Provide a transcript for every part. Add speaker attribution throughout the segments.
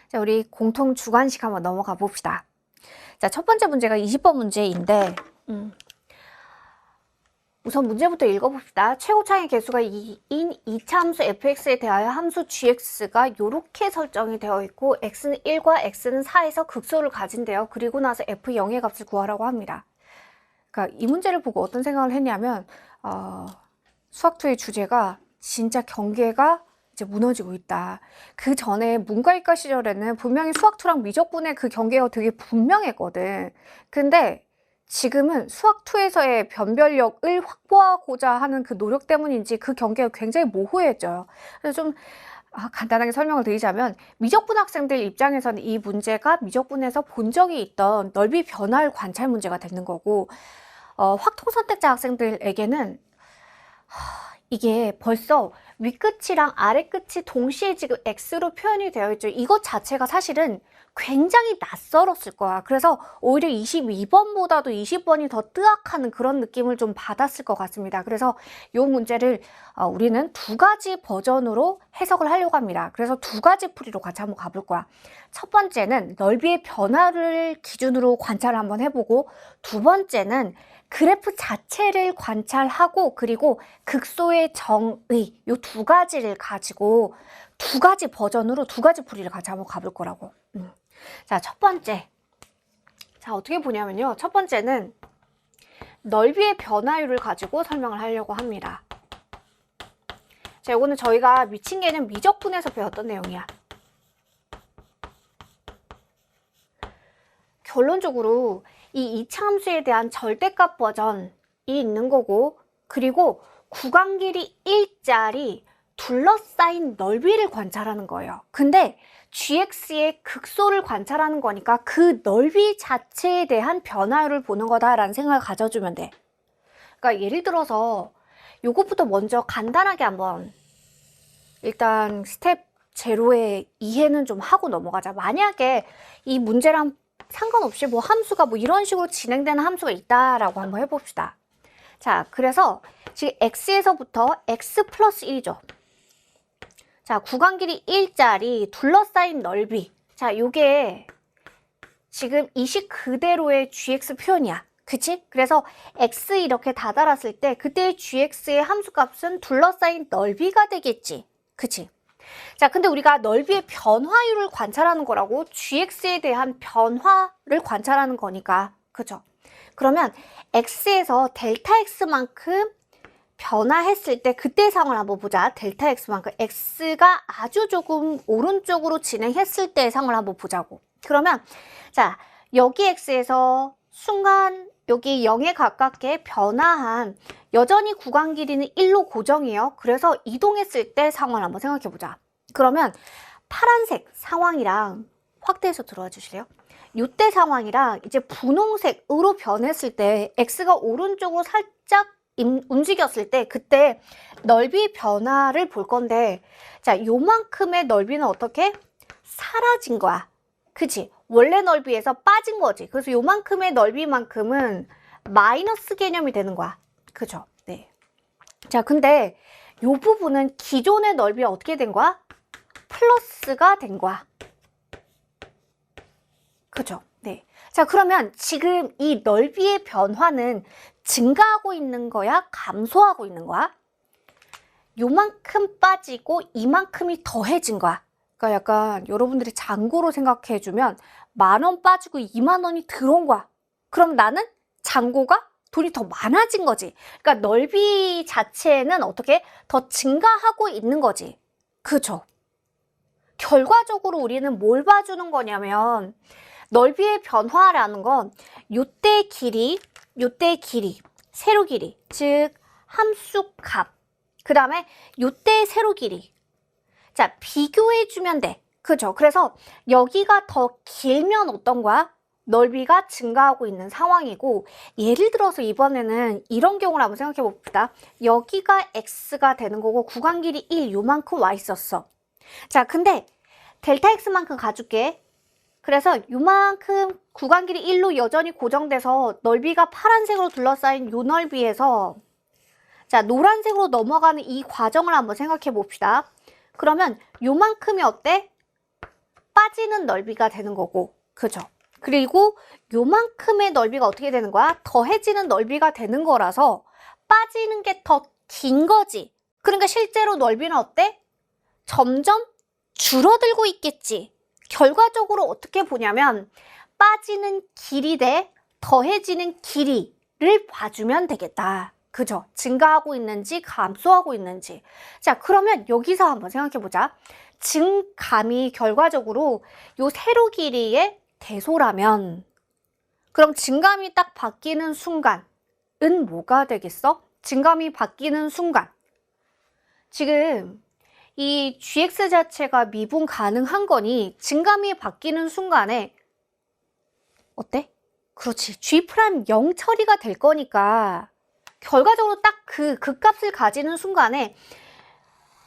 Speaker 1: 자, 우리 공통 주관식 한번 넘어가 봅시다. 자, 첫 번째 문제가 20번 문제인데, 우선 문제부터 읽어봅시다. 최고차의 개수가 2인 이차함수 fx에 대하여 함수 gx가 이렇게 설정이 되어 있고 x는 1과 x는 4에서 극소를 가진대요. 그리고 나서 f0의 값을 구하라고 합니다. 그러니까 이 문제를 보고 어떤 생각을 했냐면 수학2의 주제가 진짜 경계가 이제 무너지고 있다. 그 전에 문과이과 시절에는 분명히 수학2랑 미적분의 그 경계가 되게 분명했거든. 근데 지금은 수학2에서의 변별력을 확보하고자 하는 그 노력 때문인지 그 경계가 굉장히 모호해져요. 그래서 좀 간단하게 설명을 드리자면 미적분 학생들 입장에서는 이 문제가 미적분에서 본 적이 있던 넓이 변화를 관찰 문제가 되는 거고 확통선택자 학생들에게는 이게 벌써 윗끝이랑 아래끝이 동시에 지금 X로 표현이 되어 있죠. 이것 자체가 사실은 굉장히 낯설었을 거야. 그래서 오히려 22번보다도 20번이 더 뜨악하는 그런 느낌을 좀 받았을 것 같습니다. 그래서 이 문제를 우리는 두 가지 버전으로 해석을 하려고 합니다. 그래서 두 가지 풀이로 같이 한번 가볼 거야. 첫 번째는 넓이의 변화를 기준으로 관찰을 한번 해보고, 두 번째는 그래프 자체를 관찰하고 그리고 극소의 정의, 이 두 가지를 가지고 두 가지 버전으로 두 가지 풀이를 같이 한번 가볼 거라고. 자, 첫 번째. 자, 어떻게 보냐면요. 첫 번째는 넓이의 변화율을 가지고 설명을 하려고 합니다. 자, 이거는 저희가 미친 개념 미적분에서 배웠던 내용이야. 결론적으로 이 이차함수에 대한 절대값 버전이 있는 거고, 그리고 구간 길이 1짜리 둘러싸인 넓이를 관찰하는 거예요. 근데 gx의 극소를 관찰하는 거니까 그 넓이 자체에 대한 변화율을 보는 거다라는 생각을 가져주면 돼. 그러니까 예를 들어서 요것부터 먼저 간단하게 한번 일단 스텝 제로의 이해는 좀 하고 넘어가자. 만약에 이 문제랑 상관없이 뭐 함수가 뭐 이런 식으로 진행되는 함수가 있다라고 한번 해봅시다. 자, 그래서 지금 x에서부터 x 플러스 1이죠. 자, 구간 길이 1짜리 둘러싸인 넓이. 자, 요게 지금 이 식 그대로의 gx 표현이야. 그치? 그래서 x 이렇게 다달았을 때 그때의 gx의 함수값은 둘러싸인 넓이가 되겠지. 그치? 자, 근데 우리가 넓이의 변화율을 관찰하는 거라고, gx에 대한 변화를 관찰하는 거니까. 그죠? 그러면 x에서 델타 x만큼 변화했을 때 그때 상황을 한번 보자. 델타 x만큼 x가 아주 조금 오른쪽으로 진행했을 때의 상황을 한번 보자고. 그러면 자, 여기 x에서 순간 여기 0에 가깝게 변화한, 여전히 구간 길이는 1로 고정이에요. 그래서 이동했을 때 상황을 한번 생각해 보자. 그러면 파란색 상황이랑 확대해서 들어와 주실래요? 이때 상황이랑 이제 분홍색으로 변했을 때 x가 오른쪽으로 살짝 움직였을 때 그때 넓이 변화를 볼 건데, 자, 요만큼의 넓이는 어떻게? 사라진 거야. 그치? 원래 넓이에서 빠진 거지. 그래서 요만큼의 넓이만큼은 마이너스 개념이 되는 거야. 그죠? 네. 자, 근데 요 부분은 기존의 넓이가 어떻게 된 거야? 플러스가 된 거야. 그죠? 네. 자, 그러면 지금 이 넓이의 변화는 증가하고 있는 거야? 감소하고 있는 거야? 요만큼 빠지고 이만큼이 더해진 거야. 그러니까 약간 여러분들이 잔고로 생각해 주면 10,000원 빠지고 20,000원이 들어온 거야. 그럼 나는 잔고가 돈이 더 많아진 거지. 그러니까 넓이 자체는 어떻게 더 증가하고 있는 거지. 그죠? 결과적으로 우리는 뭘 봐주는 거냐면, 넓이의 변화라는 건 요때 길이, 세로 길이, 즉 함수 값, 그 다음에 요때 세로 길이. 자, 비교해주면 돼. 그죠? 그래서 여기가 더 길면 어떤 거야? 넓이가 증가하고 있는 상황이고, 예를 들어서 이번에는 이런 경우를 한번 생각해 봅시다. 여기가 x가 되는 거고 구간 길이 1 요만큼 와 있었어. 자, 근데 델타 x만큼 가줄게. 그래서 요만큼 구간 길이 1로 여전히 고정돼서 넓이가 파란색으로 둘러싸인 요 넓이에서, 자, 노란색으로 넘어가는 이 과정을 한번 생각해 봅시다. 그러면 요만큼이 어때? 빠지는 넓이가 되는 거고, 그죠? 그리고 요만큼의 넓이가 어떻게 되는 거야? 더해지는 넓이가 되는 거라서 빠지는 게 더 긴 거지. 그러니까 실제로 넓이는 어때? 점점 줄어들고 있겠지. 결과적으로 어떻게 보냐면 빠지는 길이 대 더해지는 길이를 봐주면 되겠다. 그죠? 증가하고 있는지 감소하고 있는지. 자, 그러면 여기서 한번 생각해보자. 증감이 결과적으로 요 세로 길이의 대소라면 그럼 증감이 딱 바뀌는 순간은 뭐가 되겠어? 증감이 바뀌는 순간 지금 이 gx 자체가 미분 가능한 거니 증감이 바뀌는 순간에 어때? 그렇지. g' 0 처리가 될 거니까 결과적으로 딱 그 값을 가지는 순간에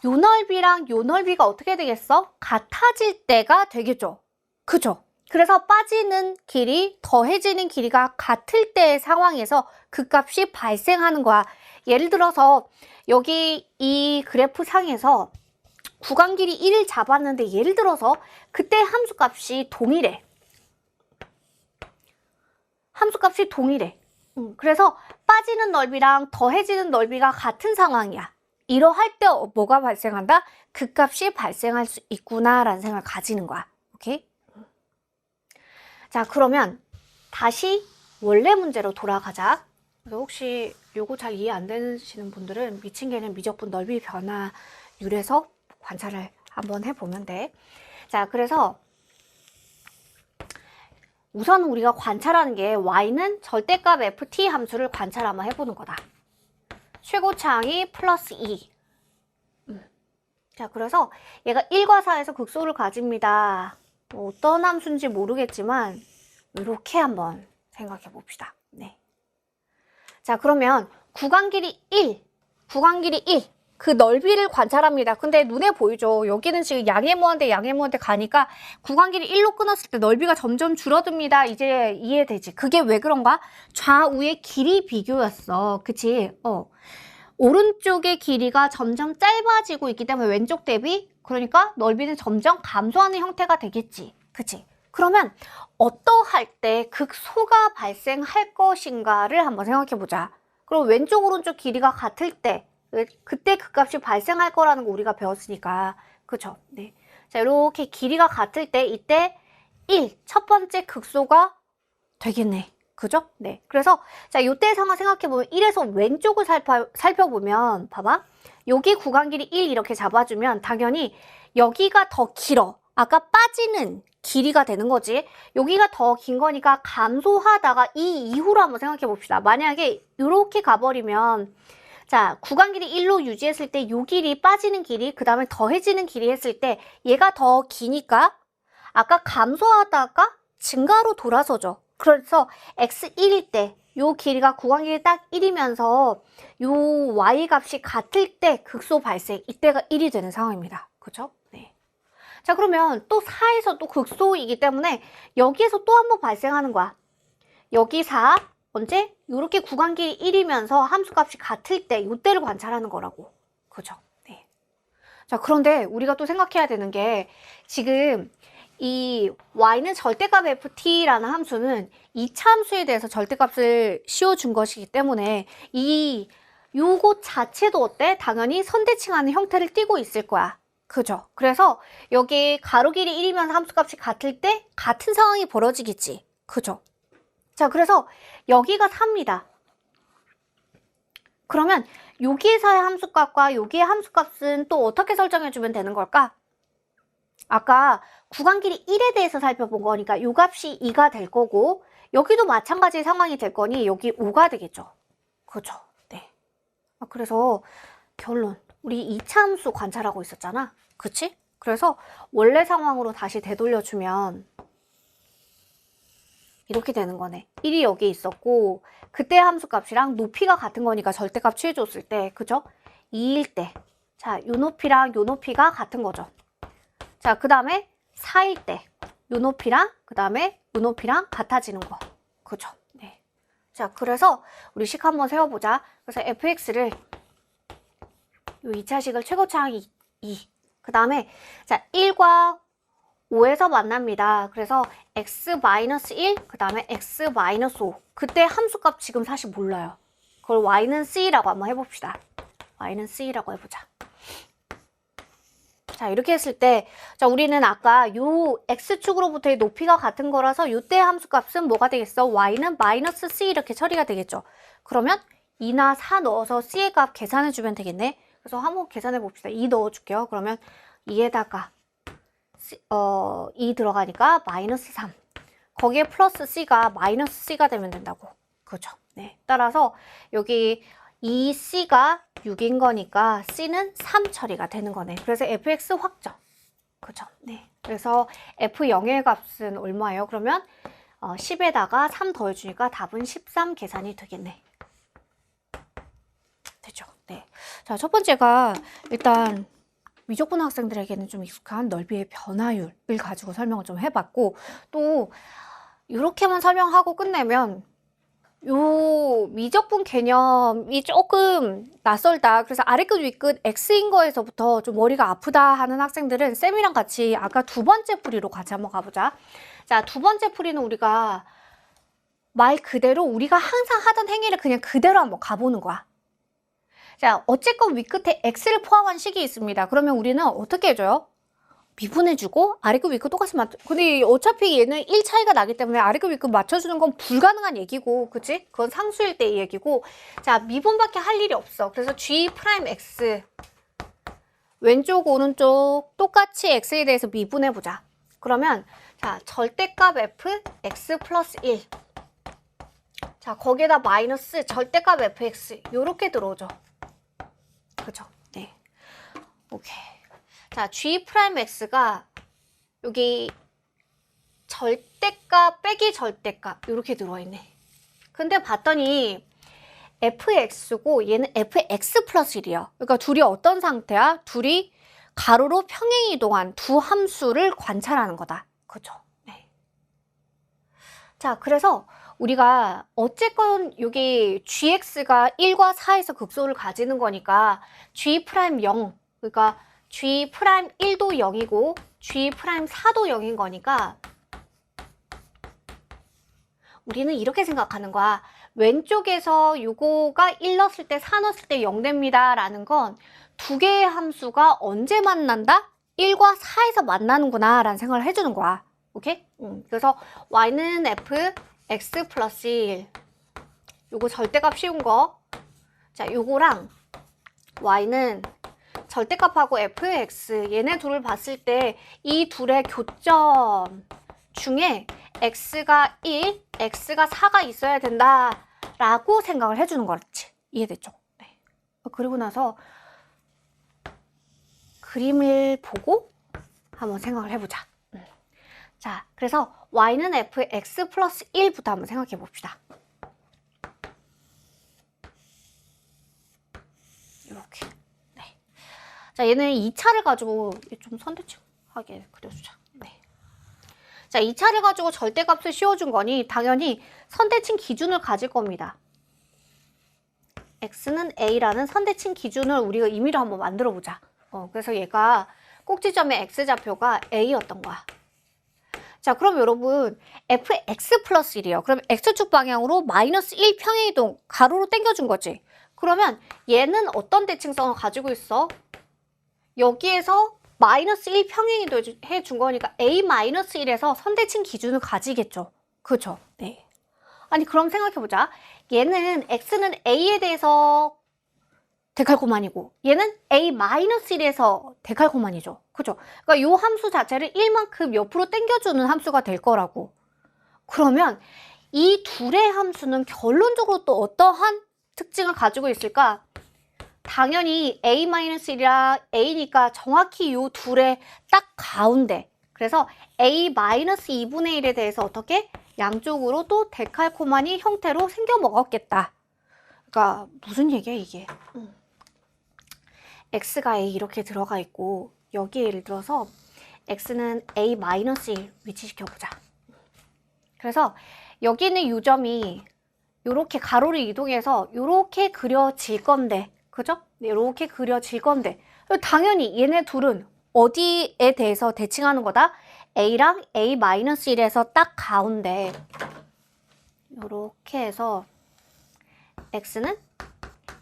Speaker 1: 요 넓이랑 요 넓이가 어떻게 되겠어? 같아질 때가 되겠죠. 그죠? 그래서 빠지는 길이 더해지는 길이가 같을 때의 상황에서 그 값이 발생하는 거야. 예를 들어서 여기 이 그래프 상에서 구간 길이 1을 잡았는데 예를 들어서 그때 함수값이 동일해. 함수값이 동일해. 그래서 빠지는 넓이랑 더해지는 넓이가 같은 상황이야. 이러할 때 뭐가 발생한다? 그 값이 발생할 수 있구나라는 생각을 가지는 거야. 오케이? 자, 그러면 다시 원래 문제로 돌아가자. 그래서 혹시 요거 잘 이해 안 되시는 분들은 미친 개는 미적분 넓이 변화율에서 관찰을 한번 해보면 돼. 자, 그래서 우선 우리가 관찰하는 게 y는 절대값 ft 함수를 관찰 한번 해보는 거다. 최고차항이 플러스 2. 자, 그래서 얘가 1과 4에서 극소를 가집니다. 뭐 어떤 함수인지 모르겠지만 이렇게 한번 생각해 봅시다. 네. 자, 그러면 구간 길이 1, 그 넓이를 관찰합니다. 근데 눈에 보이죠? 여기는 지금 양해모한테 가니까 구간 길이 1로 끊었을 때 넓이가 점점 줄어듭니다. 이제 이해되지? 그게 왜 그런가? 좌우의 길이 비교였어. 그치? 오른쪽의 길이가 점점 짧아지고 있기 때문에 왼쪽 대비 그러니까 넓이는 점점 감소하는 형태가 되겠지. 그치? 그러면 어떠할 때 극소가 발생할 것인가를 한번 생각해 보자. 그럼 왼쪽 오른쪽 길이가 같을 때 그때 그 값이 발생할 거라는 거 우리가 배웠으니까. 그죠? 네. 자, 이렇게 길이가 같을 때 이때 1, 첫 번째 극소가 되겠네. 그죠? 네. 그래서 자, 요때 상황 생각해보면 1에서 왼쪽을 살펴보면 봐봐. 여기 구간 길이 1 이렇게 잡아주면 당연히 여기가 더 길어. 아까 빠지는 길이가 되는 거지. 여기가 더 긴 거니까 감소하다가 이 이후로 한번 생각해 봅시다. 만약에 이렇게 가버리면 자, 구간 길이 1로 유지했을 때 요 길이 빠지는 길이 그 다음에 더해지는 길이 했을 때 얘가 더 기니까 아까 감소하다가 증가로 돌아서죠. 그래서 x1일 때 요 길이가 구간 길이 딱 1이면서 요 y 값이 같을 때 극소 발생 이때가 1이 되는 상황입니다. 그죠? 네. 자, 그러면 또 4에서 또 극소이기 때문에 여기에서 또 한 번 발생하는 거야. 여기 4 언제? 요렇게 구간 길이 1이면서 함수값이 같을 때 요때를 관찰하는 거라고. 그죠? 네. 자, 그런데 우리가 또 생각해야 되는 게 지금 이 y는 절대값 ft라는 함수는 이차 함수에 대해서 절대값을 씌워준 것이기 때문에 요것 자체도 어때? 당연히 선대칭하는 형태를 띠고 있을 거야. 그죠? 그래서 여기 가로 길이 1이면 함수값이 같을 때 같은 상황이 벌어지겠지. 그죠? 자, 그래서 여기가 4입니다. 그러면 여기에서의 함수값과 여기의 함수값은 또 어떻게 설정해주면 되는 걸까? 아까 구간 길이 1에 대해서 살펴본 거니까 요 값이 2가 될 거고 여기도 마찬가지 상황이 될 거니 여기 5가 되겠죠. 그죠? 네. 그래서 결론. 우리 2차 함수 관찰하고 있었잖아. 그치? 그래서 원래 상황으로 다시 되돌려주면 이렇게 되는 거네. 1이 여기 있었고 그때 함수값이랑 높이가 같은 거니까 절대값 취해줬을 때 그죠? 2일 때 자, 요 높이랑 요 높이가 같은 거죠. 자, 그 다음에 4일 때 요 높이랑 그 다음에 요 높이랑 같아지는 거. 그죠? 네. 자, 그래서 우리 식 한번 세워보자. 그래서 fx를 요 2차식을 최고차항이 2. 그 다음에 자 1과 5에서 만납니다. 그래서 x-1, 그 다음에 x-5. 그때 함수값 지금 사실 몰라요. 그걸 y는 c라고 한번 해봅시다. y는 c라고 해보자. 자, 이렇게 했을 때, 자, 우리는 아까 요 x축으로부터의 높이가 같은 거라서 요때 함수값은 뭐가 되겠어? y는 마이너스 c 이렇게 처리가 되겠죠. 그러면 2나 4 넣어서 c의 값 계산해주면 되겠네. 그래서 한번 계산해 봅시다. 2 넣어줄게요. 그러면 2에다가 2 들어가니까 마이너스 3. 거기에 플러스 c가 마이너스 c가 되면 된다고. 그죠? 네. 따라서 여기 2c가 6인 거니까 c는 3 처리가 되는 거네. 그래서 fx 확정. 그죠? 네. 그래서 f0의 값은 얼마예요? 그러면 10에다가 3 더해주니까 답은 13 계산이 되겠네. 되죠? 네. 자, 첫 번째가 일단 미적분 학생들에게는 좀 익숙한 넓이의 변화율을 가지고 설명을 좀 해봤고, 또 이렇게만 설명하고 끝내면 요 미적분 개념이 조금 낯설다. 그래서 아래끝 위끝 x인 거에서부터 좀 머리가 아프다 하는 학생들은 쌤이랑 같이 아까 두 번째 풀이로 같이 한번 가보자. 자, 두 번째 풀이는 우리가 말 그대로 우리가 항상 하던 행위를 그냥 그대로 한번 가보는 거야. 자, 어쨌건 위끝에 x를 포함한 식이 있습니다. 그러면 우리는 어떻게 해줘요? 미분해주고 아래급 위급 똑같이 맞춰. 근데 어차피 얘는 1 차이가 나기 때문에 아래급 위급 맞춰주는 건 불가능한 얘기고, 그치? 그건 상수일 때의 얘기고. 자, 미분밖에 할 일이 없어. 그래서 g'(x) 왼쪽 오른쪽 똑같이 x에 대해서 미분해보자. 그러면 자, 절대값 f x 플러스 1. 자, 거기에다 마이너스 절대값 fx 요렇게 들어오죠. 그죠? 네. 오케이. 자, g'(x가 여기 절대값 빼기 절대값 이렇게 들어있네. 근데 봤더니 fx고 얘는 fx 플러스 1이야. 그러니까 둘이 어떤 상태야? 둘이 가로로 평행 이동한 두 함수를 관찰하는 거다. 그죠? 네. 자, 그래서 우리가 어쨌건 여기 gx가 1과 4에서 극소를 가지는 거니까 g'0, 그러니까 g'1도 0이고 g'4도 0인 거니까 우리는 이렇게 생각하는 거야. 왼쪽에서 요거가 1 넣었을 때 4 넣었을 때 0 됩니다 라는 건 두 개의 함수가 언제 만난다? 1과 4에서 만나는구나 라는 생각을 해주는 거야. 오케이? 그래서 y는 f x 플러스 1. 요거 절대값 쉬운 거. 자, 요거랑 y는 절대값하고 fx 얘네 둘을 봤을 때 이 둘의 교점 중에 x가 1, x가 4가 있어야 된다라고 생각을 해주는 거지. 이해됐죠? 네. 그리고 나서 그림을 보고 한번 생각을 해보자. 자, 그래서 y는 fx 플러스 1부터 한번 생각해 봅시다. 이렇게. 네. 자, 얘는 2차를 가지고 좀 선대칭하게 그려주자. 네. 자, 2차를 가지고 절대값을 씌워준 거니 당연히 선대칭 기준을 가질 겁니다. x는 a라는 선대칭 기준을 우리가 임의로 한번 만들어 보자. 그래서 얘가 꼭지점의 x좌표가 a였던 거야. 자, 그럼 여러분 fx 플러스 1이에요. 그럼 x축 방향으로 마이너스 1 평행이동 가로로 당겨준 거지. 그러면 얘는 어떤 대칭성을 가지고 있어? 여기에서 마이너스 1 평행이동 해준 거니까 a-1에서 선대칭 기준을 가지겠죠. 그죠? 네. 아니, 그럼 생각해보자. 얘는 x는 a에 대해서 데칼코만이고 얘는 a-1에서 데칼코만이죠. 그죠? 그러니까 요 함수 자체를 1만큼 옆으로 당겨주는 함수가 될 거라고. 그러면 이 둘의 함수는 결론적으로 또 어떠한 특징을 가지고 있을까? 당연히 a-1이라 a니까 정확히 요 둘의 딱 가운데. 그래서 a-2분의 1에 대해서 어떻게? 양쪽으로 또 데칼코만이 형태로 생겨 먹었겠다. 그러니까 무슨 얘기야 이게? x가 a 이렇게 들어가 있고 여기에 예를 들어서 x는 a-1 위치시켜보자. 그래서 여기 있는 요 점이 요렇게 가로를 이동해서 요렇게 그려질 건데, 그죠? 네, 요렇게 그려질 건데 당연히 얘네 둘은 어디에 대해서 대칭하는 거다? A랑 A-1에서 딱 가운데 이렇게 해서 X는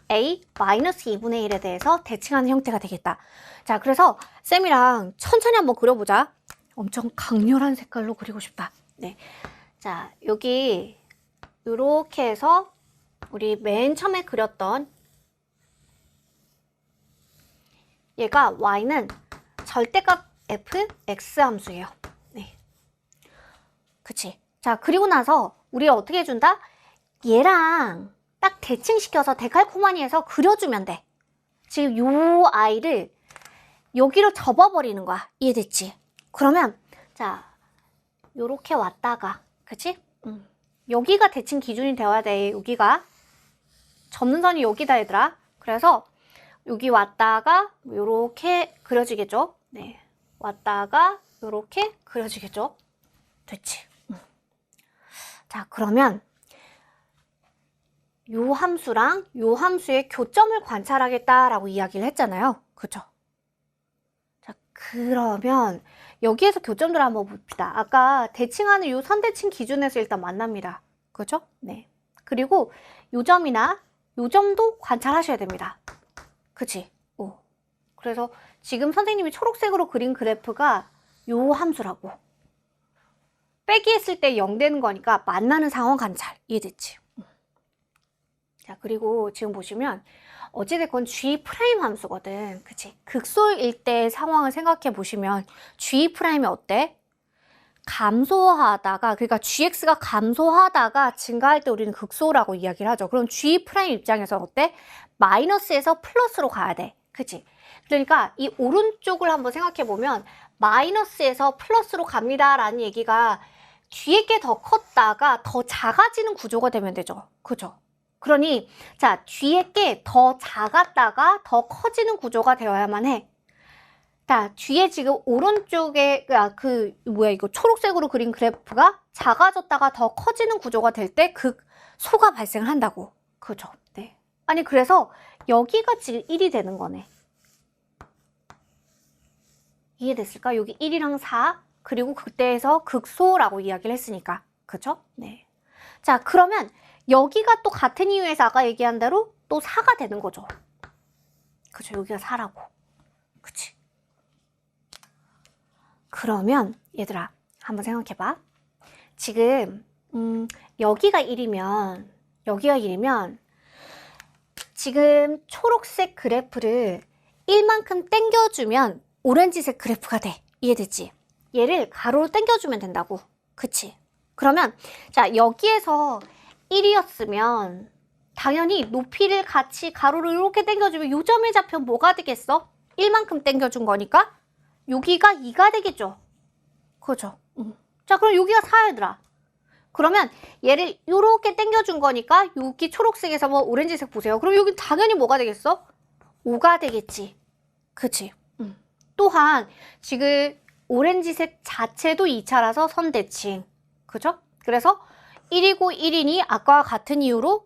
Speaker 1: A-2분의 1에 대해서 대칭하는 형태가 되겠다. 자, 그래서 쌤이랑 천천히 한번 그려보자. 엄청 강렬한 색깔로 그리고 싶다. 네. 자, 여기 이렇게 해서 우리 맨 처음에 그렸던 얘가 y는 절대값 f, x 함수예요. 네. 그치? 자, 그리고 나서 우리 어떻게 해준다? 얘랑 딱 대칭시켜서 데칼코마니에서 그려주면 돼. 지금 요 아이를 여기로 접어버리는 거야. 이해됐지? 그러면 자, 요렇게 왔다가, 그치? 여기가 대칭 기준이 되어야 돼. 여기가 접는 선이 여기다 얘들아. 그래서 여기 왔다가 요렇게 그려지겠죠? 네, 왔다가 요렇게 그려지겠죠? 됐지? 자, 그러면 요 함수랑 요 함수의 교점을 관찰하겠다라고 이야기를 했잖아요. 그죠? 자, 그러면 여기에서 교점들을 한번 봅시다. 아까 대칭하는 요 선대칭 기준에서 일단 만납니다. 그죠? 네. 그리고 요 점이나 요 점도 관찰하셔야 됩니다. 그치? 오. 그래서 지금 선생님이 초록색으로 그린 그래프가 요 함수라고. 빼기 했을 때 0 되는 거니까 만나는 상황 관찰. 이해됐지? 자, 그리고 지금 보시면 어찌됐건 G' 함수거든. 그치? 극소일 때의 상황을 생각해 보시면 G'이 어때? 감소하다가, 그러니까 GX가 감소하다가 증가할 때 우리는 극소라고 이야기를 하죠. 그럼 G' 입장에서 어때? 마이너스에서 플러스로 가야 돼. 그치? 그러니까 이 오른쪽을 한번 생각해 보면 마이너스에서 플러스로 갑니다 라는 얘기가 뒤에 게 더 컸다가 더 작아지는 구조가 되면 되죠. 그죠? 그러니 자, 뒤에 게 더 작았다가 더 커지는 구조가 되어야만 해. 자, 뒤에 지금 오른쪽에 이거 초록색으로 그린 그래프가 작아졌다가 더 커지는 구조가 될 때 극소가 발생을 한다고. 그죠? 네. 아니, 그래서 여기가 지금 1이 되는 거네. 이해됐을까? 여기 1이랑 4, 그리고 그때에서 극소라고 이야기를 했으니까. 그죠? 네. 자, 그러면 여기가 또 같은 이유에서 아까 얘기한 대로 또 4가 되는 거죠. 그죠? 여기가 4라고. 그치? 그러면 얘들아, 한번 생각해봐. 지금 여기가 1이면 지금 초록색 그래프를 1만큼 당겨주면 오렌지색 그래프가 돼. 이해됐지? 얘를 가로로 당겨주면 된다고. 그치? 그러면 자, 여기에서 1이었으면 당연히 높이를 같이 가로로 이렇게 당겨주면 요 점의 좌표 뭐가 되겠어? 1만큼 당겨준 거니까 여기가 2가 되겠죠? 그죠? 자, 그럼 여기가 4 얘들아. 그러면 얘를 이렇게 당겨준 거니까 여기 초록색에서 뭐 오렌지색 보세요. 그럼 여기 당연히 뭐가 되겠어? 5가 되겠지. 그치? 또한 지금 오렌지색 자체도 2차라서 선대칭. 그죠? 그래서 1이고 1이니 아까와 같은 이유로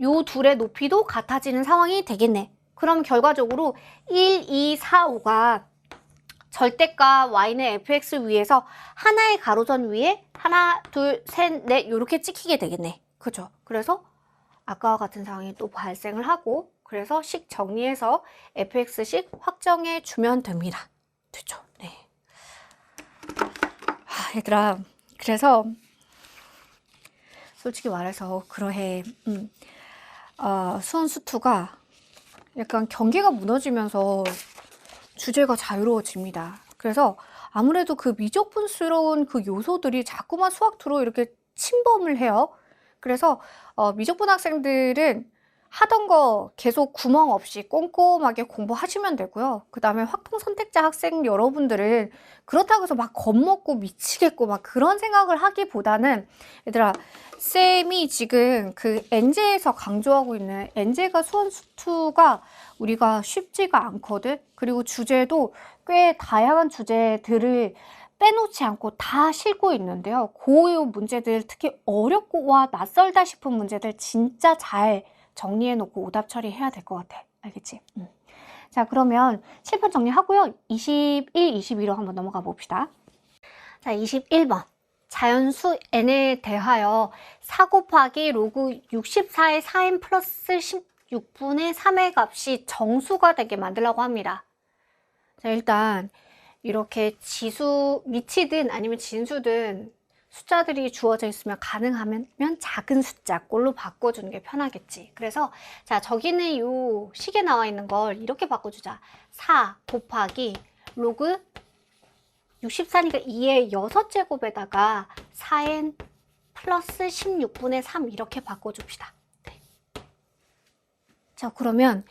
Speaker 1: 요 둘의 높이도 같아지는 상황이 되겠네. 그럼 결과적으로 1, 2, 4, 5가 절대값 y는 fx 위에서 하나의 가로선 위에 하나, 둘, 셋, 넷 이렇게 찍히게 되겠네. 그죠? 그래서 아까와 같은 상황이 또 발생을 하고, 그래서 식 정리해서 fx식 확정해 주면 됩니다. 됐죠? 네. 얘들아, 그래서 솔직히 말해서 그러해. 수원 수투가 약간 경계가 무너지면서 주제가 자유로워집니다. 그래서 아무래도 그 미적분스러운 그 요소들이 자꾸만 수학투로 이렇게 침범을 해요. 그래서 미적분 학생들은 하던 거 계속 구멍 없이 꼼꼼하게 공부하시면 되고요. 그 다음에 확통 선택자 학생 여러분들은 그렇다고 해서 막 겁먹고 미치겠고 막 그런 생각을 하기보다는, 얘들아, 쌤이 지금 그 엔제에서 강조하고 있는 엔제가 수원 수투가 우리가 쉽지가 않거든. 그리고 주제도 꽤 다양한 주제들을 빼놓지 않고 다 싣고 있는데요. 그 문제들, 특히 어렵고 와 낯설다 싶은 문제들 진짜 잘 정리해놓고 오답 처리해야 될 것 같아. 알겠지? 자, 그러면 실편 정리하고요. 21, 22로 한번 넘어가 봅시다. 자, 21번. 자연수 n에 대하여 4 곱하기 로그 64의 4n 플러스 16분의 3의 값이 정수가 되게 만들라고 합니다. 자, 일단 이렇게 지수 미치든 아니면 진수든 숫자들이 주어져 있으면 가능하면 작은 숫자 꼴로 바꿔주는 게 편하겠지. 그래서 자, 저기는 이 식에 나와 있는 걸 이렇게 바꿔주자. 4 곱하기 로그 64니까 2의 6제곱에다가 4n 플러스 16분의 3 이렇게 바꿔줍시다. 네. 자, 그러면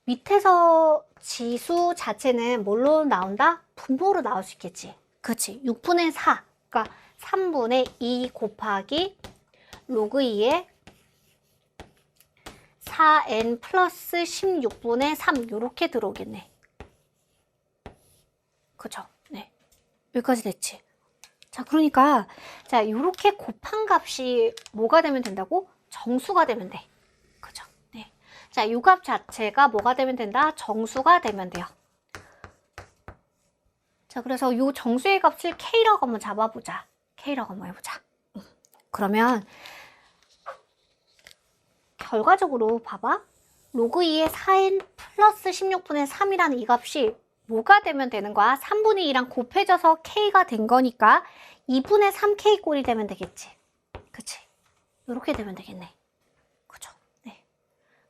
Speaker 1: 밑에서 지수 자체는 뭘로 나온다? 분모로 나올 수 있겠지. 그치? 6분의 4, 그러니까 3분의 2 곱하기 로그 2의 4n 플러스 16분의 3 이렇게 들어오겠네. 그죠? 네. 여기까지 됐지. 자, 그러니까 자, 이렇게 곱한 값이 뭐가 되면 된다고? 정수가 되면 돼. 그죠? 네. 자, 이 값 자체가 뭐가 되면 된다? 정수가 되면 돼요. 자, 그래서 이 정수의 값을 K라고 한번 잡아보자. K라고 한번 해보자. 그러면 결과적으로 봐봐. 로그 2의 4n 플러스 16분의 3이라는 이 값이 뭐가 되면 되는 거야? 3분의 2랑 곱해져서 K가 된 거니까 2분의 3K 꼴이 되면 되겠지. 그치? 이렇게 되면 되겠네. 그죠? 네.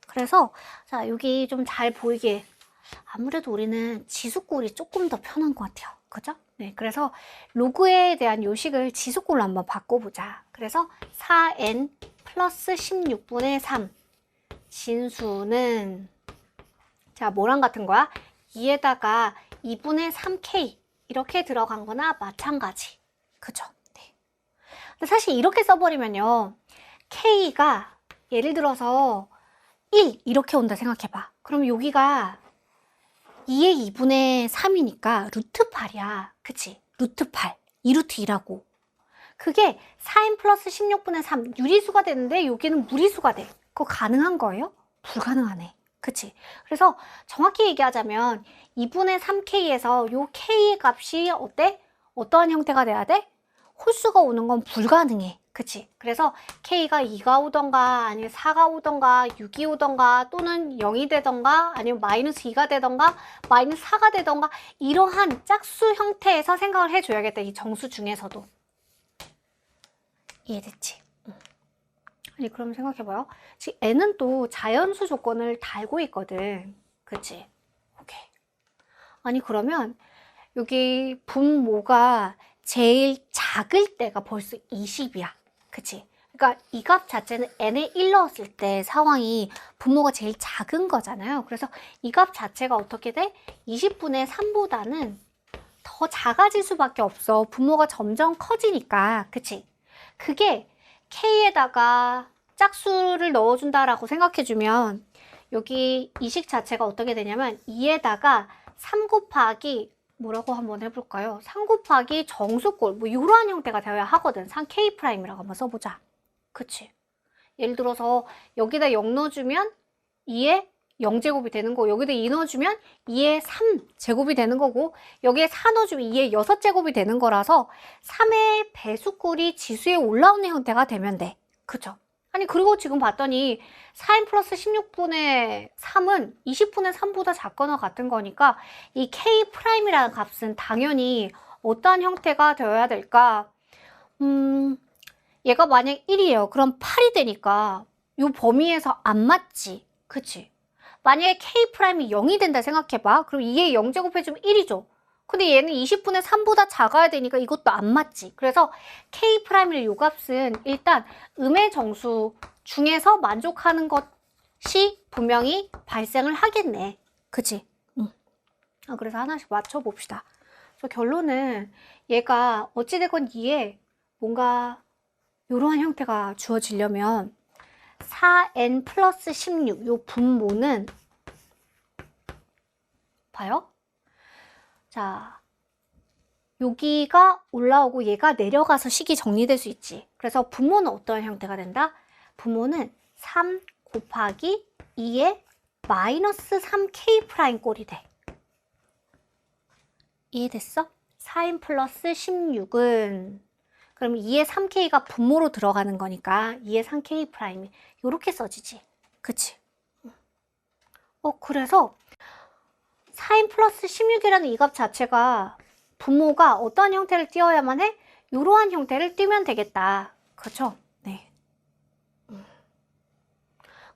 Speaker 1: 그래서 자, 여기 좀 잘 보이게 아무래도 우리는 지수꼴이 조금 더 편한 것 같아요. 그죠? 네. 그래서 로그에 대한 요식을 지수꼴로 한번 바꿔보자. 그래서 4n 플러스 16분의 3 진수는 자, 뭐랑 같은 거야? 2에다가 2분의 3k 이렇게 들어간 거나 마찬가지. 그죠? 네. 근데 사실 이렇게 써버리면요. k가 예를 들어서 1 이렇게 온다 생각해봐. 그럼 여기가 2의 2분의 3이니까 루트 8이야. 그치? 루트 8. 2루트 2라고. 그게 4n 플러스 16분의 3 유리수가 되는데 여기는 무리수가 돼. 그거 가능한 거예요? 불가능하네. 그치? 그래서 정확히 얘기하자면 2분의 3k에서 요 k의 값이 어때? 어떠한 형태가 돼야 돼? 홀수가 오는 건 불가능해. 그치? 그래서 k가 2가 오던가 아니면 4가 오던가 6이 오던가 또는 0이 되던가 아니면 마이너스 2가 되던가 마이너스 4가 되던가 이러한 짝수 형태에서 생각을 해줘야겠다. 이 정수 중에서도. 이해됐지? 아니, 그럼 생각해봐요. 지금 n은 또 자연수 조건을 달고 있거든. 그치? 오케이. 아니, 그러면 여기 분모가 제일 작을 때가 벌써 20이야. 그치? 그러니까 이 값 자체는 n에 1 넣었을 때 상황이 분모가 제일 작은 거잖아요. 그래서 이 값 자체가 어떻게 돼? 20분의 3보다는 더 작아질 수밖에 없어. 분모가 점점 커지니까. 그치? 그게 K에다가 짝수를 넣어준다라고 생각해주면 여기 이 식 자체가 어떻게 되냐면 2에다가 3 곱하기 뭐라고 한번 해볼까요? 3 곱하기 정수꼴 뭐 이러한 형태가 되어야 하거든. 3K'이라고 한번 써보자. 그치? 예를 들어서 여기다 0 넣어주면 2에 0제곱이 되는 거고 여기다 2 넣어주면 2에 3제곱이 되는 거고 여기에 4 넣어주면 2에 6제곱이 되는 거라서 3의 배수꼴이 지수에 올라오는 형태가 되면 돼. 그죠? 아니 그리고 지금 봤더니 4n 플러스 16분의 3은 20분의 3보다 작거나 같은 거니까 이 K'이라는 값은 당연히 어떠한 형태가 되어야 될까? 얘가 만약 1이에요. 그럼 8이 되니까 이 범위에서 안 맞지. 그치? 만약에 K'이 0이 된다 생각해봐. 그럼 2에 0제곱해주면 1이죠. 근데 얘는 20분의 3보다 작아야 되니까 이것도 안 맞지. 그래서 K'의 요 값은 일단 음의 정수 중에서 만족하는 것이 분명히 발생을 하겠네. 그치? 응. 그래서 하나씩 맞춰봅시다. 그래서 결론은 얘가 어찌됐건 2에 뭔가 이러한 형태가 주어지려면 4n 플러스 16 요 분모는 봐요. 자, 여기가 올라오고 얘가 내려가서 식이 정리될 수 있지. 그래서 분모는 어떠한 형태가 된다? 분모는 3 곱하기 2의 마이너스 3k 프라임 꼴이 돼. 이해됐어? 4n 플러스 16은 그럼 2의 3k가 분모로 들어가는 거니까 2의 3k 프라임이 이렇게 써지지. 그치? 그래서 4n 플러스 16이라는 이 값 자체가 분모가 어떠한 형태를 띄어야만 해? 이러한 형태를 띄면 되겠다. 그렇죠? 네.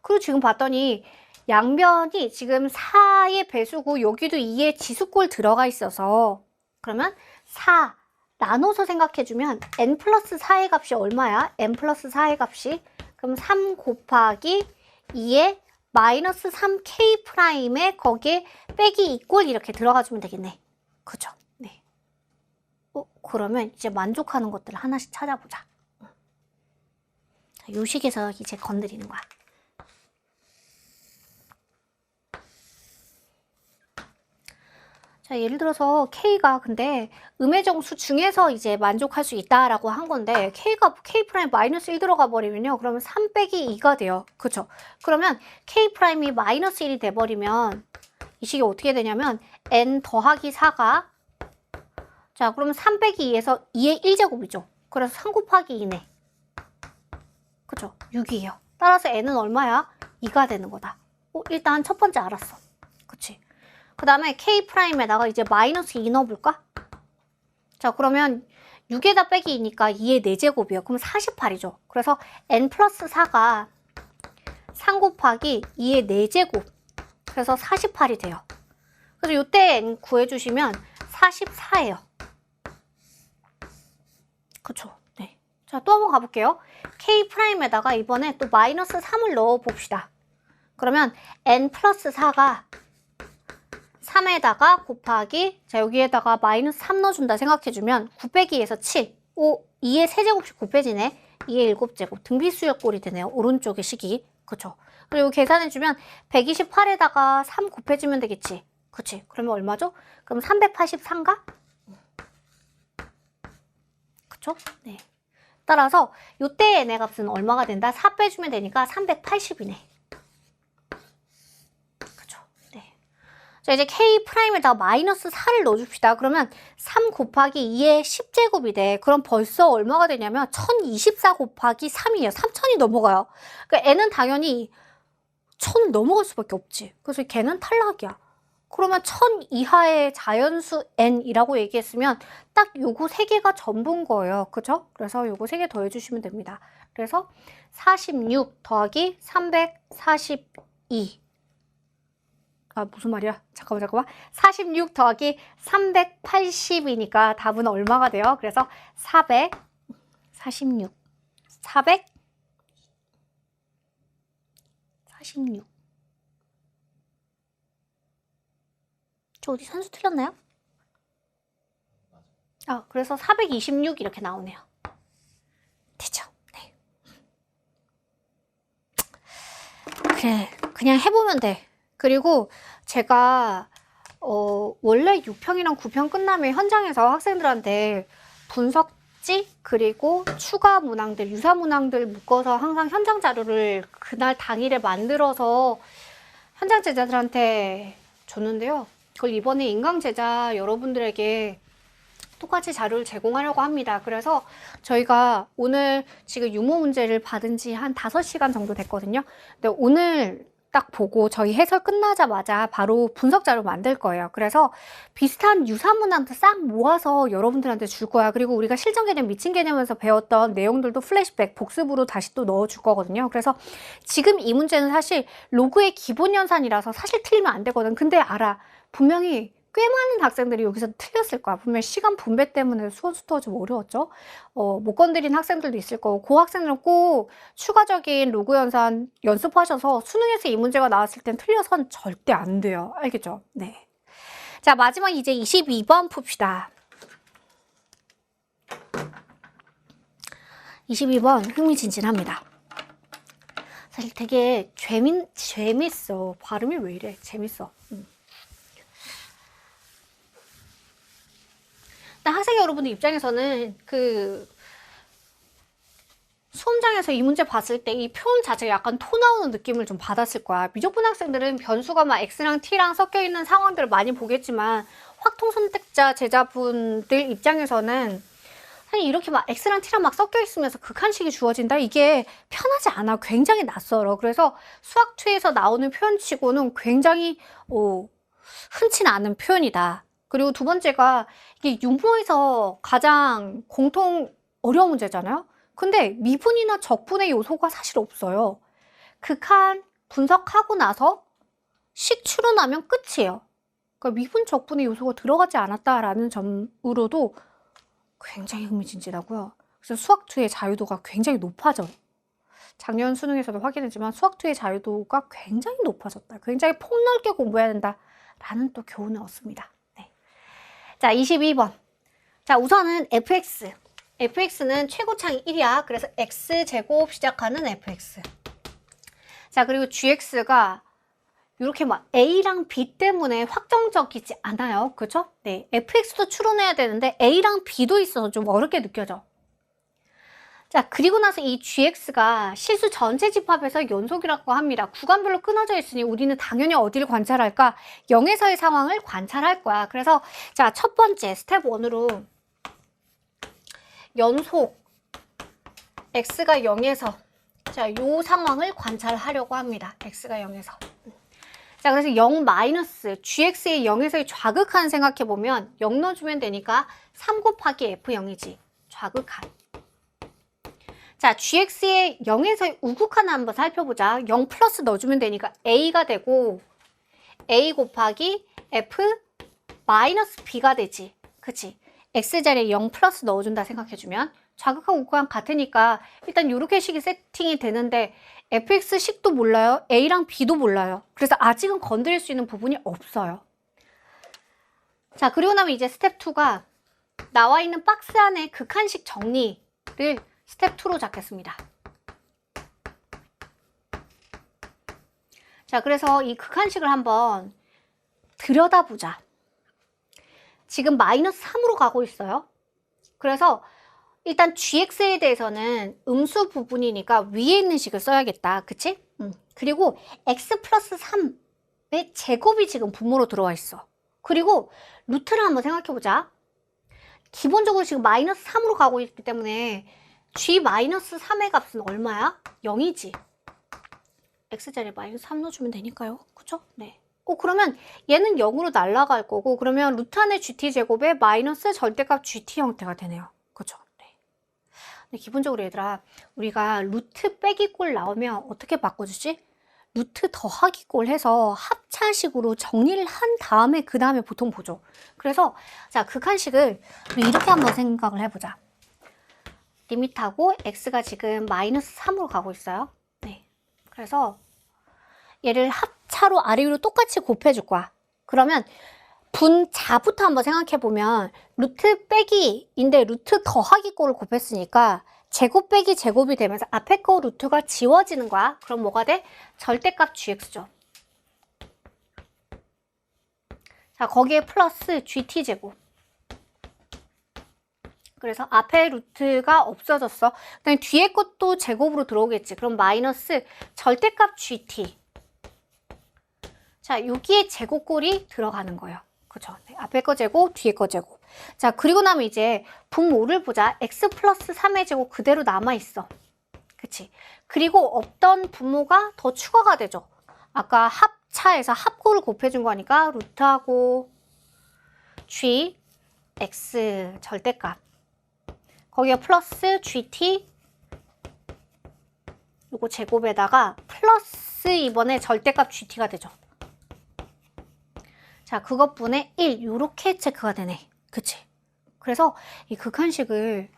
Speaker 1: 그리고 지금 봤더니 양변이 지금 4의 배수고 여기도 2의 지수꼴 들어가 있어서 그러면 4 나눠서 생각해주면 n 플러스 4의 값이 얼마야? n 플러스 4의 값이 그럼 3 곱하기 2의 마이너스 3k 프라임에 거기에 빼기 2꼴 이렇게 들어가주면 되겠네. 그죠? 네. 그러면 이제 만족하는 것들을 하나씩 찾아보자. 요 식에서 이제 건드리는 거야. 자, 예를 들어서 K가 근데 음의 정수 중에서 이제 만족할 수 있다라고 한 건데 K가 K 프라임 마이너스 1 들어가 버리면요. 그러면 3 빼기 2가 돼요. 그쵸? 그러면 K 프라임이 마이너스 1이 돼버리면 이 식이 어떻게 되냐면 N 더하기 4가 자, 그러면 3 빼기 2에서 2의 1제곱이죠. 그래서 3 곱하기 2네. 그쵸? 6이에요. 따라서 N은 얼마야? 2가 되는 거다. 일단 첫 번째 알았어. 그치? 그 다음에 K 프라임에다가 이제 마이너스 2 넣어볼까? 자, 그러면 6에다 빼기 2니까 2의 4제곱이에요. 그럼 48이죠. 그래서 N 플러스 4가 3 곱하기 2의 4제곱. 그래서 48이 돼요. 그래서 이때 N 구해주시면 44예요. 그쵸? 네. 자, 또 한번 가볼게요. K 프라임에다가 이번에 또 마이너스 3을 넣어봅시다. 그러면 N 플러스 4가 3에다가 곱하기 자 여기에다가 마이너스 3 넣어준다 생각해주면 9 빼기 2에서 7 2의 세제곱씩 9 빼지네 2의 7제곱 등비수열 꼴이 되네요. 오른쪽의 식이 그쵸? 그리고 계산해주면 128에다가 3 곱해주면 되겠지. 그치? 그러면 얼마죠? 그럼 383가? 그쵸? 네. 따라서 요때의 n의 값은 얼마가 된다? 4 빼주면 되니까 380이네. 자, 이제 K 프라임에다가 마이너스 4를 넣어줍시다. 그러면 3 곱하기 2의 10제곱이 돼. 그럼 벌써 얼마가 되냐면 1024 곱하기 3이에요. 3000이 넘어가요. 그러니까 N은 당연히 1000을 넘어갈 수밖에 없지. 그래서 걔는 탈락이야. 그러면 1000 이하의 자연수 N이라고 얘기했으면 딱 요거 3개가 전부인 거예요. 그죠? 그래서 요거 3개 더해주시면 됩니다. 그래서 46 더하기 342 무슨 말이야? 잠깐만. 46 더하기 380이니까 답은 얼마가 돼요? 그래서 446. 446. 저 어디 산수 틀렸나요? 그래서 426 이렇게 나오네요. 됐죠? 네. 그래, 그냥 해보면 돼. 그리고 제가 원래 6평이랑 9평 끝나면 현장에서 학생들한테 분석지 그리고 추가 문항들, 유사 문항들 묶어서 항상 현장 자료를 그날 당일에 만들어서 현장 제자들한테 줬는데요. 그걸 이번에 인강 제자 여러분들에게 똑같이 자료를 제공하려고 합니다. 그래서 저희가 오늘 지금 유모 문제를 받은 지 한 5시간 정도 됐거든요. 근데 오늘 딱 보고 저희 해설 끝나자마자 바로 분석 자료 만들 거예요. 그래서 비슷한 유사 문항도 싹 모아서 여러분들한테 줄 거야. 그리고 우리가 실전 개념, 미친 개념에서 배웠던 내용들도 플래시백, 복습으로 다시 또 넣어줄 거거든요. 그래서 지금 이 문제는 사실 로그의 기본 연산이라서 사실 틀리면 안 되거든. 근데 알아. 분명히 꽤 많은 학생들이 여기서 틀렸을 거야. 분명히 시간 분배 때문에 수험수터가 좀 어려웠죠. 못 건드린 학생들도 있을 거고 그 학생들은 꼭 추가적인 로그 연산 연습하셔서 수능에서 이 문제가 나왔을 땐 틀려선 절대 안 돼요. 알겠죠? 네. 자, 마지막 이제 22번 풉시다. 22번 흥미진진합니다. 사실 되게 재밌어. 발음이 왜 이래? 재밌어. 학생 여러분들 입장에서는 수험장에서 이 문제 봤을 때 이 표현 자체가 약간 토 나오는 느낌을 좀 받았을 거야. 미적분 학생들은 변수가 막 x랑 t랑 섞여 있는 상황들을 많이 보겠지만 확통 선택자 제자분들 입장에서는 사실 이렇게 막 x랑 t랑 막 섞여 있으면서 극한식이 주어진다? 이게 편하지 않아. 굉장히 낯설어. 그래서 수학2에서 나오는 표현치고는 굉장히 흔치 않은 표현이다. 그리고 두 번째가 이게 유모에서 가장 공통 어려운 문제잖아요. 근데 미분이나 적분의 요소가 사실 없어요. 극한 분석하고 나서 식 추론하면 끝이에요. 그러니까 미분 적분의 요소가 들어가지 않았다라는 점으로도 굉장히 흥미진진하고요. 그래서 수학2의 자유도가 굉장히 높아져요. 작년 수능에서도 확인했지만 수학2의 자유도가 굉장히 높아졌다. 굉장히 폭넓게 공부해야 된다라는 또 교훈을 얻습니다. 네. 자, 22번. 자, 우선은 fx. fx는 최고창이 1이야. 그래서 x제곱 시작하는 fx. 자, 그리고 gx가 이렇게 막 a랑 b 때문에 확정적이지 않아요. 그죠? 네. fx도 추론해야 되는데 a랑 b도 있어서 좀 어렵게 느껴져. 자, 그리고 나서 이 gx가 실수 전체 집합에서 연속이라고 합니다. 구간별로 끊어져 있으니 우리는 당연히 어디를 관찰할까? 0에서의 상황을 관찰할 거야. 그래서 자, 첫 번째 스텝 1으로 연속 x가 0에서 자, 요 상황을 관찰하려고 합니다. x가 0에서. 자, 그래서 0 마이너스 gx의 0에서의 좌극한 생각해보면 0 넣어주면 되니까 3 곱하기 f0이지. 좌극한. 자, gx의 0에서의 우극한을 한번 살펴보자. 0 플러스 넣어주면 되니까 a가 되고 a 곱하기 f 마이너스 b가 되지. 그치? x자리에 0 플러스 넣어준다 생각해주면 좌극하고 우극한 같으니까 일단 이렇게 식이 세팅이 되는데 fx식도 몰라요. a랑 b도 몰라요. 그래서 아직은 건드릴 수 있는 부분이 없어요. 자, 그리고 나면 이제 스텝 2가 나와 있는 박스 안에 극한식 정리를 스텝 2로 잡겠습니다. 자, 그래서 이 극한식을 한번 들여다보자. 지금 마이너스 3으로 가고 있어요. 그래서 일단 gx에 대해서는 음수 부분이니까 위에 있는 식을 써야겠다. 그치? 그리고 x 플러스 3의 제곱이 지금 분모로 들어와 있어. 그리고 루트를 한번 생각해보자. 기본적으로 지금 마이너스 3으로 가고 있기 때문에 g 마이너스 3의 값은 얼마야? 0이지. x자리에 마이너스 3 넣어주면 되니까요. 그쵸? 네. 그러면 얘는 0으로 날아갈 거고 그러면 루트 안의 gt제곱에 마이너스 절대값 gt 형태가 되네요. 그쵸? 네. 근데 기본적으로 얘들아 우리가 루트 빼기 꼴 나오면 어떻게 바꿔주지? 루트 더하기 꼴 해서 합차식으로 정리를 한 다음에 그 다음에 보통 보죠. 그래서 자 극한식을 우리 이렇게 한번 생각을 해보자. 리밋하고 x가 지금 마이너스 3으로 가고 있어요. 네. 그래서 얘를 합차로 아래 위로 똑같이 곱해줄 거야. 그러면 분자부터 한번 생각해보면 루트 빼기인데 루트 더하기 꼴을 곱했으니까 제곱 빼기 제곱이 되면서 앞에 거 루트가 지워지는 거야. 그럼 뭐가 돼? 절대값 gx죠. 자, 거기에 플러스 gt제곱. 그래서 앞에 루트가 없어졌어. 그다음에 뒤에 것도 제곱으로 들어오겠지. 그럼 마이너스 절대값 gt. 자, 여기에 제곱꼴이 들어가는 거예요. 그죠? 네, 앞에 거 제곱, 뒤에 거 제곱. 자, 그리고 나면 이제 분모를 보자. x 플러스 3의 제곱 그대로 남아있어. 그치? 그리고 없던 분모가 더 추가가 되죠. 아까 합차에서 합골을 곱해준 거니까 루트하고 g, x 절대값. 거기에 플러스 gt 요거 제곱에다가 플러스 이번에 절대값 gt가 되죠. 자, 그것분의 1 요렇게 체크가 되네. 그치? 그래서 이 극한식을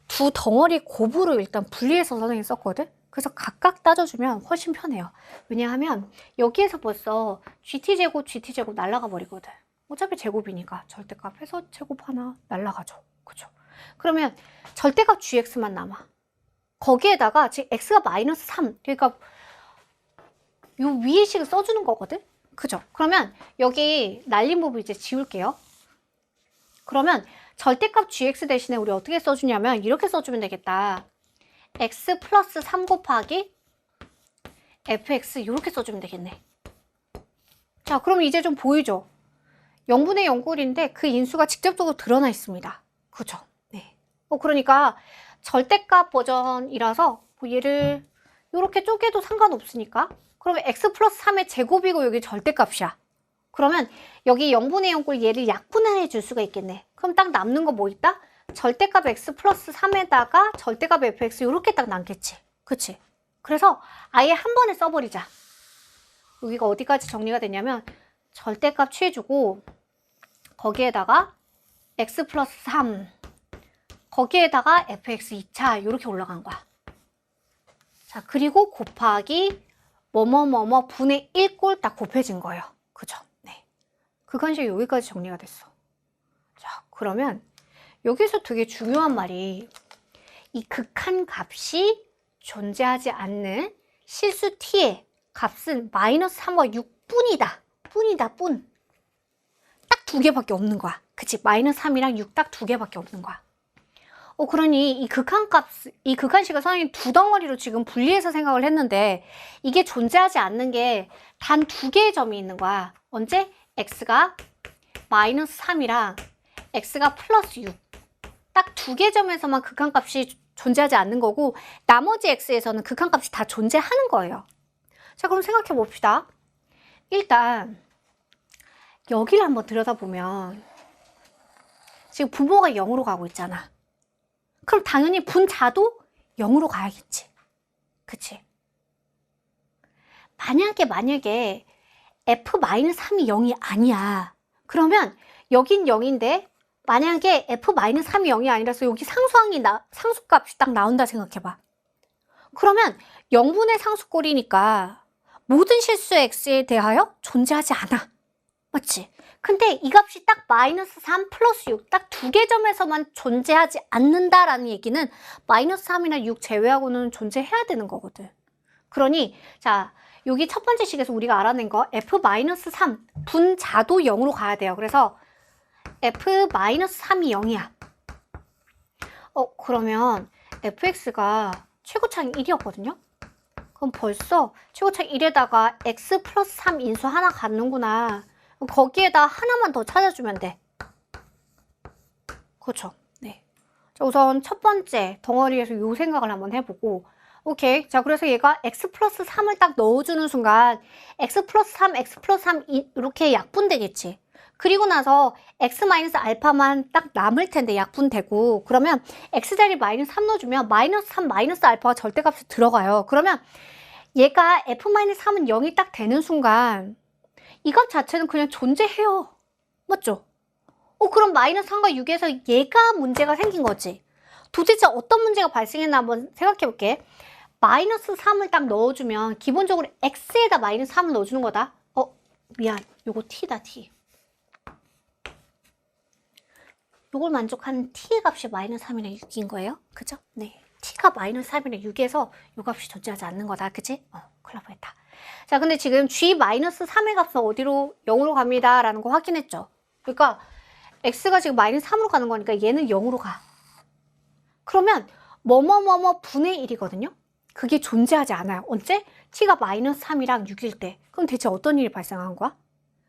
Speaker 1: 두 덩어리 곱으로 일단 분리해서 선생님이 썼거든? 그래서 각각 따져주면 훨씬 편해요. 왜냐하면 여기에서 벌써 gt제곱 날라가 버리거든. 어차피 제곱이니까 절대값 해서 제곱 하나 날라가죠. 그죠? 그러면 절대값 gx만 남아. 거기에다가 지금 x가 마이너스 3. 그러니까 요 위에 식을 써주는 거거든? 그죠? 그러면 여기 날린 부분 이제 지울게요. 그러면 절대값 gx 대신에 우리 어떻게 써주냐면 이렇게 써주면 되겠다. x 플러스 3 곱하기 fx 이렇게 써주면 되겠네. 자, 그럼 이제 좀 보이죠? 0분의 0꼴인데 그 인수가 직접적으로 드러나 있습니다. 그죠? 네. 그러니까 절대값 버전이라서 뭐 얘를 이렇게 쪼개도 상관없으니까 그러면 x 플러스 3의 제곱이고 여기 절대값이야. 그러면 여기 0분의 0꼴 얘를 약분해 줄 수가 있겠네. 그럼 딱 남는 거 뭐 있다? 절대값 x 플러스 3에다가 절대값 fx 이렇게 딱 남겠지. 그치? 그래서 아예 한 번에 써버리자. 여기가 어디까지 정리가 되냐면 절대값 취해주고 거기에다가 x 플러스 3 거기에다가 fx 2차 이렇게 올라간 거야. 자, 그리고 곱하기 뭐뭐뭐뭐 분의 1꼴 딱 곱해진 거예요. 그죠? 네. 극한식 여기까지 정리가 됐어. 자, 그러면 여기서 되게 중요한 말이 이 극한 값이 존재하지 않는 실수 t의 값은 마이너스 3과 6뿐이다. 뿐. 딱 두 개밖에 없는 거야. 그치? 마이너스 3이랑 6 딱 두 개밖에 없는 거야. 그러니 이 극한식을 선생님이 두 덩어리로 지금 분리해서 생각을 했는데 이게 존재하지 않는 게 단 두 개의 점이 있는 거야. 언제? x가 마이너스 3이랑 x가 플러스 6. 딱 두 개 점에서만 극한값이 존재하지 않는 거고 나머지 x에서는 극한값이 다 존재하는 거예요. 자, 그럼 생각해 봅시다. 일단 여기를 한번 들여다보면 지금 분모가 0으로 가고 있잖아. 그럼 당연히 분자도 0으로 가야겠지. 그치? 만약에 f-3이 0이 아니야. 그러면 여긴 0인데 만약에 f-3이 0이 아니라서 여기 상수값이 딱 나온다 생각해봐. 그러면 0분의 상수꼴이니까 모든 실수 x에 대하여 존재하지 않아. 맞지? 근데 이 값이 딱 마이너스 3 플러스 6 딱 두 개 점에서만 존재하지 않는다라는 얘기는 마이너스 3이나 6 제외하고는 존재해야 되는 거거든. 그러니 자, 여기 첫 번째 식에서 우리가 알아낸 거 f-3 분자도 0으로 가야 돼요. 그래서 f-3이 0이야. 그러면 fx가 최고차항 1이었거든요? 그럼 벌써 최고차항 1에다가 x 플러스 3 인수 하나 갖는구나. 거기에다 하나만 더 찾아주면 돼. 그렇죠? 네. 자, 우선 첫 번째 덩어리에서 요 생각을 한번 해보고 오케이. 자, 그래서 얘가 x 플러스 3을 딱 넣어주는 순간 x 플러스 3, x 플러스 3 이렇게 약분되겠지. 그리고 나서 x 마이너스 알파만 딱 남을 텐데 약분되고 그러면 x자리 마이너스 3 넣어주면 마이너스 3 마이너스 알파가 절대값에 들어가요. 그러면 얘가 f-3은 0이 딱 되는 순간 이 값 자체는 그냥 존재해요. 맞죠? 그럼 마이너스 3과 6에서 얘가 문제가 생긴 거지. 도대체 어떤 문제가 발생했나 한번 생각해 볼게. 마이너스 3을 딱 넣어주면 기본적으로 x에다 마이너스 3을 넣어주는 거다. 미안. 요거 t다, t. 요걸 만족하는 t의 값이 마이너스 3이나 6인 거예요. 그죠? 네. t가 마이너스 3이나 6에서 요 값이 존재하지 않는 거다. 그치? 큰일 날 뻔했다. 자, 근데 지금 g-3의 값은 어디로 0으로 갑니다. 라는 거 확인했죠. 그러니까 x가 지금 마이너스 3으로 가는 거니까 얘는 0으로 가. 그러면 뭐뭐뭐뭐 분의 1이거든요. 그게 존재하지 않아요. 언제? t가 마이너스 3이랑 6일 때. 그럼 대체 어떤 일이 발생한 거야?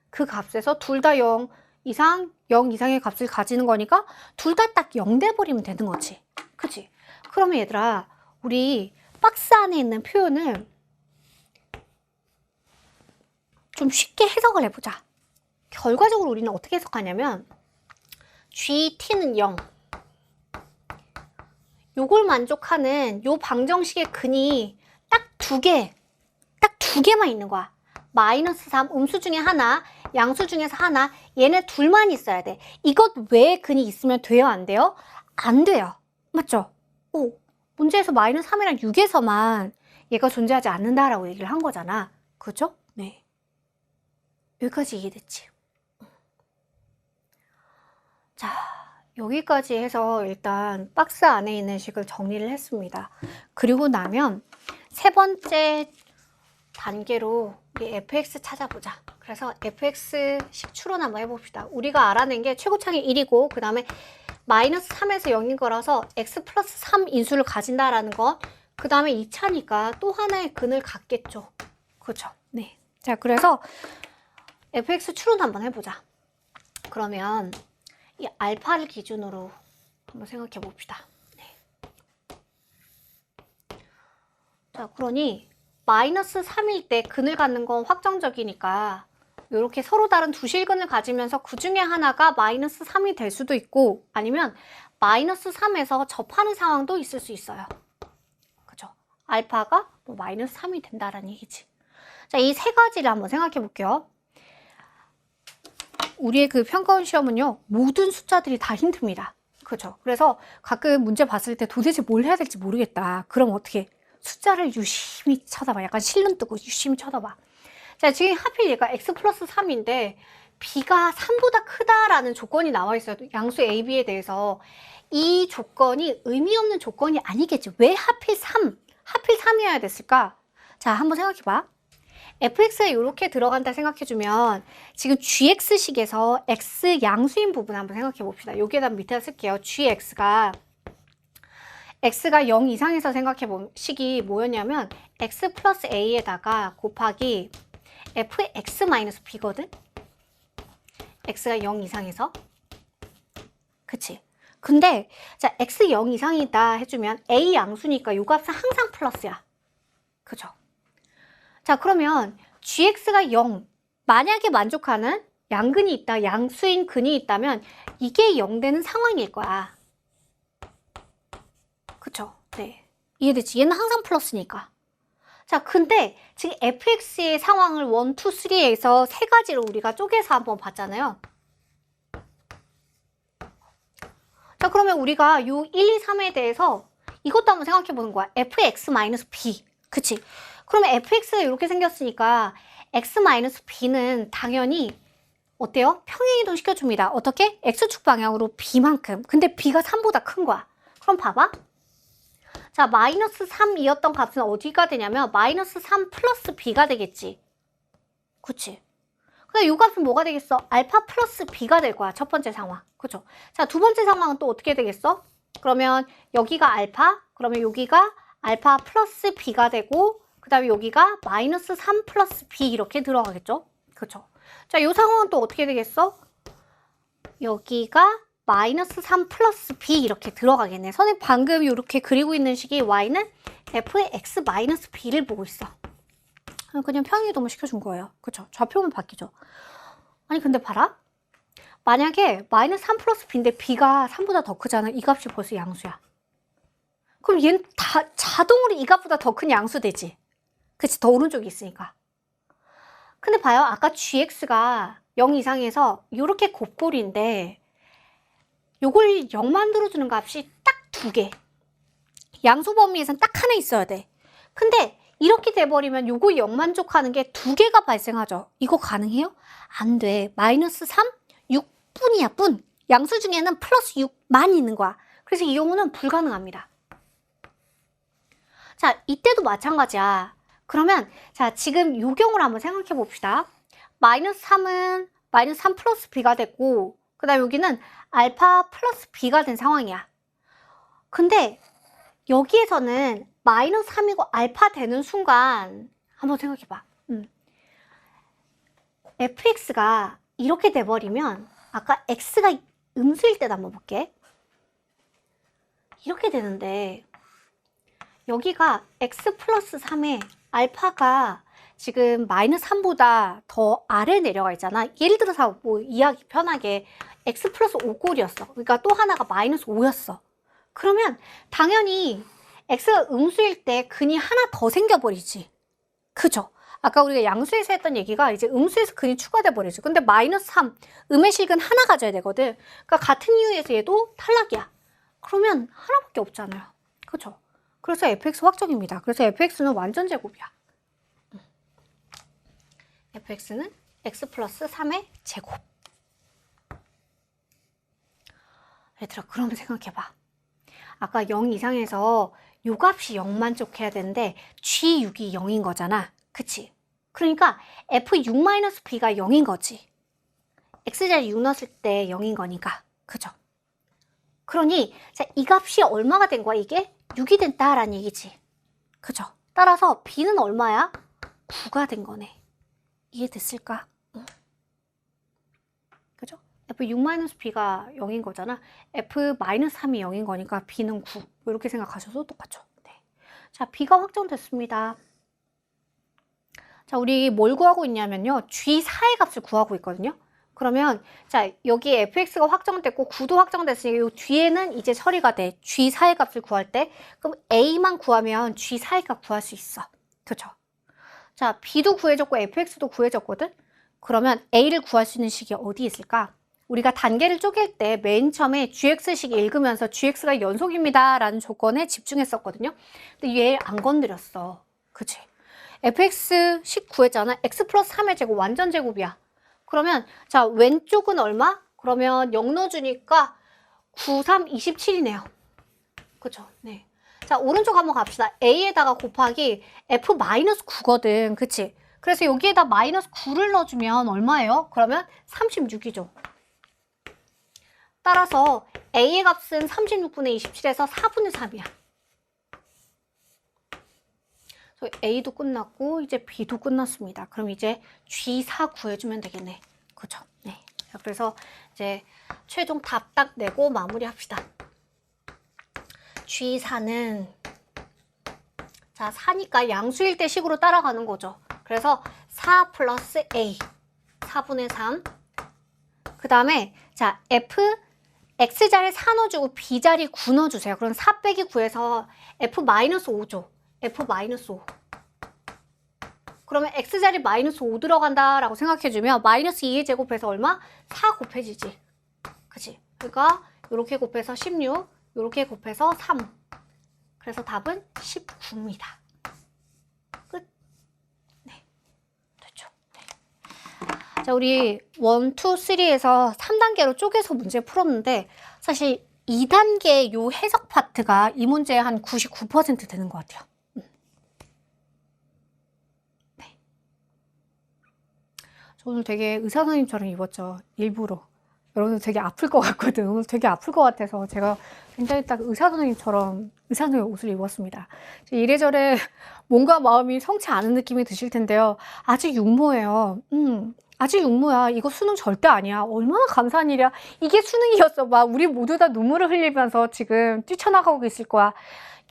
Speaker 1: 그 값에서 둘 다 0 이상의 값을 가지는 거니까 둘 다 딱 0 돼버리면 되는 거지. 그치? 그러면 얘들아, 우리 박스 안에 있는 표현을 좀 쉽게 해석을 해보자. 결과적으로 우리는 어떻게 해석하냐면 GT는 0. 요걸 만족하는 요 방정식의 근이 딱 두 개만 있는 거야. 마이너스 3, 음수 중에 하나, 양수 중에서 하나, 얘네 둘만 있어야 돼. 이것 외에 근이 있으면 돼요, 안 돼요? 안 돼요. 맞죠? 문제에서 마이너스 3이랑 6에서만 얘가 존재하지 않는다라고 얘기를 한 거잖아. 그죠? 네. 여기까지 이해됐지? 자, 여기까지 해서 일단 박스 안에 있는 식을 정리를 했습니다. 그리고 나면 세 번째 단계로 우리 fx 찾아보자. 그래서 fx식 추론 한번 해봅시다. 우리가 알아낸 게 최고차항이 1이고 그 다음에 마이너스 3에서 0인 거라서 x 플러스 3 인수를 가진다라는 건 그 다음에 2차니까 또 하나의 근을 갖겠죠. 그죠? 네. 자, 그래서 fx 추론 한번 해보자. 그러면 이 알파를 기준으로 한번 생각해 봅시다. 네. 자, 그러니 마이너스 3일 때 근을 갖는 건 확정적이니까 이렇게 서로 다른 두 실근을 가지면서 그 중에 하나가 마이너스 3이 될 수도 있고 아니면 마이너스 3에서 접하는 상황도 있을 수 있어요. 그죠? 알파가 뭐 마이너스 3이 된다라는 얘기지. 자, 이 세 가지를 한번 생각해 볼게요. 우리의 그 평가원 시험은요, 모든 숫자들이 다 힌트입니다. 그죠? 그래서 가끔 문제 봤을 때 도대체 뭘 해야 될지 모르겠다. 그럼 어떻게? 숫자를 유심히 쳐다봐. 약간 실눈 뜨고 유심히 쳐다봐. 자, 지금 하필 얘가 x 플러스 3인데 b가 3보다 크다라는 조건이 나와 있어요. 양수 a, b에 대해서. 이 조건이 의미 없는 조건이 아니겠지. 왜 하필 3? 하필 3이어야 됐을까? 자, 한번 생각해봐. fx가 이렇게 들어간다 생각해주면 지금 gx식에서 x 양수인 부분 한번 생각해 봅시다. 여기에다 밑에다 쓸게요. gx가 0 이상에서 생각해 본 식이 뭐였냐면 x 플러스 a에다가 곱하기 f의 x 마이너스 b거든? x가 0 이상에서. 그치? 근데 자 x 0 이상이다 해주면 a 양수니까 요 값은 항상 플러스야. 그죠? 자, 그러면 gx가 0, 만약에 만족하는 양근이 있다, 양수인 근이 있다면 이게 0 되는 상황일 거야. 그쵸? 네. 이해되지? 얘는 항상 플러스니까. 자, 근데 지금 fx의 상황을 1, 2, 3에서 세 가지로 우리가 쪼개서 한번 봤잖아요. 자, 그러면 우리가 요 1, 2, 3에 대해서 이것도 한번 생각해 보는 거야. fx-b. 그치? 그러면 fx가 이렇게 생겼으니까 x-b는 당연히 어때요? 평행이동 시켜줍니다. 어떻게? x축 방향으로 b만큼. 근데 b가 3보다 큰 거야. 그럼 봐봐. 자, 마이너스 3이었던 값은 어디가 되냐면 마이너스 3 플러스 b가 되겠지. 그치? 근데 이 값은 뭐가 되겠어? 알파 플러스 b가 될 거야. 첫 번째 상황. 그죠? 자, 두 번째 상황은 또 어떻게 되겠어? 그러면 여기가 알파, 그러면 여기가 알파 플러스 b가 되고 그 다음에 여기가 마이너스 3 플러스 b 이렇게 들어가겠죠? 그죠? 자, 이 상황은 또 어떻게 되겠어? 여기가 마이너스 3 플러스 b 이렇게 들어가겠네. 선생님 방금 이렇게 그리고 있는 식이 y는 f의 x 마이너스 b를 보고 있어. 그냥 평행이동을 시켜준 거예요. 그쵸? 좌표만 바뀌죠. 아니 근데 봐라. 만약에 마이너스 3 플러스 b인데 b가 3보다 더 크잖아. 이 값이 벌써 양수야. 그럼 얘는 다 자동으로 이 값보다 더 큰 양수 되지. 그치? 더 오른쪽에 있으니까. 근데 봐요. 아까 gx가 0 이상에서 이렇게 곱골인데 요걸 0 만들어주는 값이 딱 두 개. 양수 범위에선 딱 하나 있어야 돼. 근데 이렇게 돼버리면 요거 0 만족하는 게 두 개가 발생하죠. 이거 가능해요? 안 돼. 마이너스 3, 6뿐이야, 뿐. 양수 중에는 플러스 6만 있는 거야. 그래서 이 경우는 불가능합니다. 자, 이때도 마찬가지야. 그러면 자, 지금 요 경우를 한번 생각해 봅시다. 마이너스 3은 마이너스 3 플러스 b가 됐고 그 다음 여기는 알파 플러스 b가 된 상황이야. 근데 여기에서는 마이너스 3이고 알파 되는 순간 한번 생각해봐. fx가 이렇게 돼버리면 아까 x가 음수일 때도 한번 볼게. 이렇게 되는데 여기가 x 플러스 3에 알파가 지금 마이너스 3보다 더 아래 내려가 있잖아. 예를 들어서 뭐 이해하기 편하게 x 플러스 5꼴이었어. 그러니까 또 하나가 마이너스 5였어. 그러면 당연히 x가 음수일 때 근이 하나 더 생겨버리지. 그죠? 아까 우리가 양수에서 했던 얘기가 이제 음수에서 근이 추가돼 버리죠. 근데 마이너스 3, 음의 실근 하나 가져야 되거든. 그러니까 같은 이유에서 얘도 탈락이야. 그러면 하나밖에 없잖아요. 그죠? 그래서 fx 확정입니다. 그래서 fx는 완전 제곱이야. fx는 x 플러스 3의 제곱. 얘들아, 그러면 생각해봐. 아까 0 이상에서 요 값이 0 만족해야 되는데 G6이 0인 거잖아. 그치? 그러니까 F6-B가 0인 거지. X자리 6 넣었을 때 0인 거니까. 그죠? 그러니 자, 이 값이 얼마가 된 거야? 이게 6이 된다라는 얘기지. 그죠? 따라서 B는 얼마야? 9가 된 거네. 이해됐을까? 그죠? F6-B가 0인 거잖아. F-3이 0인 거니까 B는 9. 이렇게 생각하셔도 똑같죠. 네. 자, B가 확정됐습니다. 자, 우리 뭘 구하고 있냐면요. G4의 값을 구하고 있거든요. 그러면 자, 여기 fx가 확정됐고 9도 확정됐으니까 이 뒤에는 이제 처리가 돼. G4의 값을 구할 때 그럼 a만 구하면 G4의 값 구할 수 있어. 그죠? 자, b도 구해졌고 fx도 구해졌거든? 그러면 a를 구할 수 있는 식이 어디 있을까? 우리가 단계를 쪼갤 때 맨 처음에 gx식 읽으면서 gx가 연속입니다 라는 조건에 집중했었거든요. 근데 얘 안 건드렸어. 그치? fx식 구했잖아. x 플러스 3의 제곱 완전 제곱이야. 그러면 자, 왼쪽은 얼마? 그러면 0 넣어주니까 9, 3, 27이네요. 그죠? 네. 자, 오른쪽 한번 갑시다. a에다가 곱하기 f-9거든. 그치? 그래서 여기에다 마이너스 9를 넣어주면 얼마예요? 그러면 36이죠. 따라서 a의 값은 36분의 27에서 4분의 3이야. A도 끝났고 이제 B도 끝났습니다. 그럼 이제 G4 구해주면 되겠네. 그죠? 네. 자, 그래서 이제 최종 답 딱 내고 마무리합시다. G4는 자, 4니까 양수일 때 식으로 따라가는 거죠. 그래서 4 플러스 A 4분의 3. 그 다음에 자, X자리 4 넣어주고 B자리 9 넣어주세요. 그럼 4 빼기 9에서 F-5죠. F-5. 그러면 X자리 마이너스 5 들어간다라고 생각해주면 마이너스 2의 제곱해서 얼마? 4 곱해지지. 그치? 그러니까 이렇게 곱해서 16, 이렇게 곱해서 3. 그래서 답은 19입니다. 끝. 네. 됐죠? 네. 자, 우리 1, 2, 3에서 3단계로 쪼개서 문제 풀었는데 사실 2단계 요 해석 파트가 이 문제의 한 99% 되는 것 같아요. 오늘 되게 의사 선생님처럼 입었죠. 일부러. 여러분들 되게 아플 것 같거든. 오늘 되게 아플 것 같아서 제가 굉장히 딱 의사 선생님처럼 의사 선생님 옷을 입었습니다. 이래저래 몸과 마음이 성치 않은 느낌이 드실 텐데요. 아직 육모예요. 아직 육모야. 이거 수능 절대 아니야. 얼마나 감사한 일이야. 이게 수능이었어. 막 우리 모두 다 눈물을 흘리면서 지금 뛰쳐나가고 있을 거야.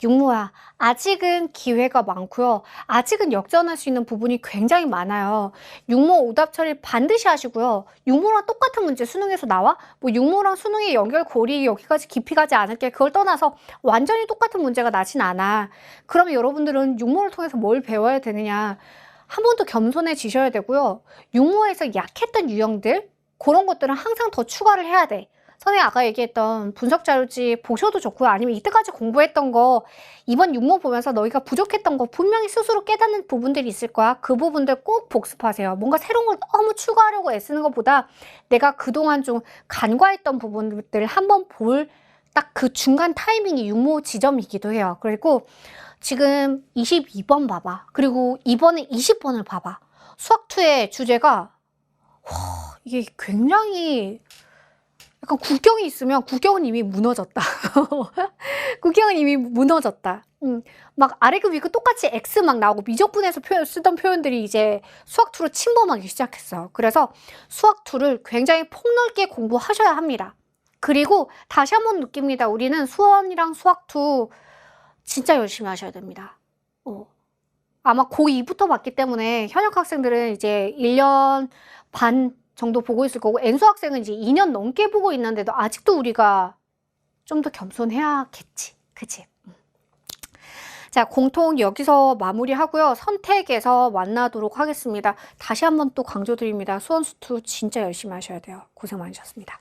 Speaker 1: 육모야. 아직은 기회가 많고요. 아직은 역전할 수 있는 부분이 굉장히 많아요. 육모 오답 처리 반드시 하시고요. 육모랑 똑같은 문제 수능에서 나와? 뭐 육모랑 수능의 연결고리 여기까지 깊이 가지 않을게. 그걸 떠나서 완전히 똑같은 문제가 나진 않아. 그러면 여러분들은 육모를 통해서 뭘 배워야 되느냐? 한 번 더 겸손해지셔야 되고요. 육모에서 약했던 유형들 그런 것들은 항상 더 추가를 해야 돼. 선생님 아까 얘기했던 분석 자료집 보셔도 좋고요. 아니면 이때까지 공부했던 거 이번 육모 보면서 너희가 부족했던 거 분명히 스스로 깨닫는 부분들이 있을 거야. 그 부분들 꼭 복습하세요. 뭔가 새로운 걸 너무 추가하려고 애쓰는 것보다 내가 그동안 좀 간과했던 부분들을 한번 볼 딱 그 중간 타이밍이 육모 지점이기도 해요. 그리고 지금 22번 봐봐. 그리고 이번에 20번을 봐봐. 수학2의 주제가 이게 굉장히 약간 국경이 있으면 국경은 이미 무너졌다. 국경은 이미 무너졌다. 막 아래급 위급 똑같이 X 막 나오고 미적분에서 쓰던 표현들이 이제 수학2로 침범하기 시작했어. 그래서 수학2를 굉장히 폭넓게 공부하셔야 합니다. 그리고 다시 한번 느낍니다. 우리는 수원이랑 수학2 진짜 열심히 하셔야 됩니다. 아마 고2부터 봤기 때문에 현역 학생들은 이제 1년 반 정도 보고 있을 거고 N수 학생은 이제 2년 넘게 보고 있는데도 아직도 우리가 좀 더 겸손해야겠지. 그치? 자, 공통 여기서 마무리하고요. 선택에서 만나도록 하겠습니다. 다시 한번 또 강조드립니다. 수원수2 진짜 열심히 하셔야 돼요. 고생 많으셨습니다.